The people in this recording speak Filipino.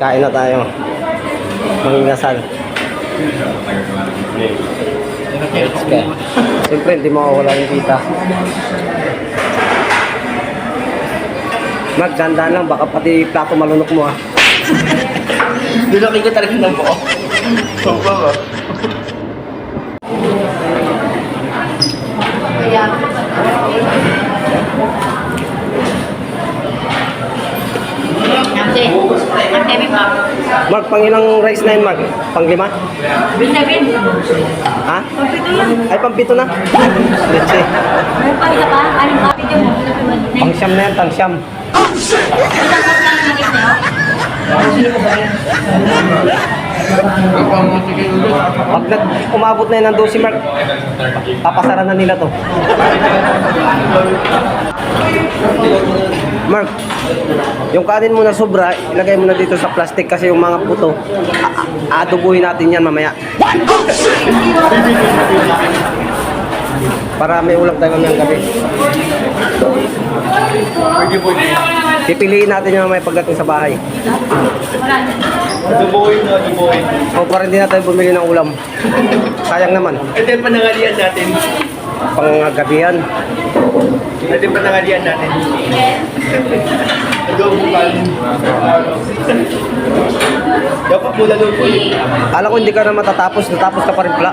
Kain na tayo. Mangingasal. Siyempre, hindi mawawala yung kita. Maganda lang, baka pati plato malunok mo ah. Dulaki ko talaga ng buo. Sobrang ba? Mark, pang ilang rice na yun, Mark? Pang 5? Ha? Ay, pang 7 na? Let's see. Pang siyam na yan, pang siyam. Pag umabot na yun ng 12, Mark, papasara na nila to. Mark, yung kanin mo na sobra, ilagay mo na dito sa plastic kasi yung mga puto, aadubuhin natin yan mamaya. Para may ulam tayo mamayang gabi. Pipiliin natin yung mamaya pagdating sa bahay. Aduboy na, aduboy. O para hindi na tayo bumili ng ulam. Sayang naman. Ito yung panangalian natin. Pangagabihan. Ito yung panangalian natin. Adobo pa. Dapat mula doon po eh. Alam ko hindi ka na matatapos, natapos ka pa rin pala.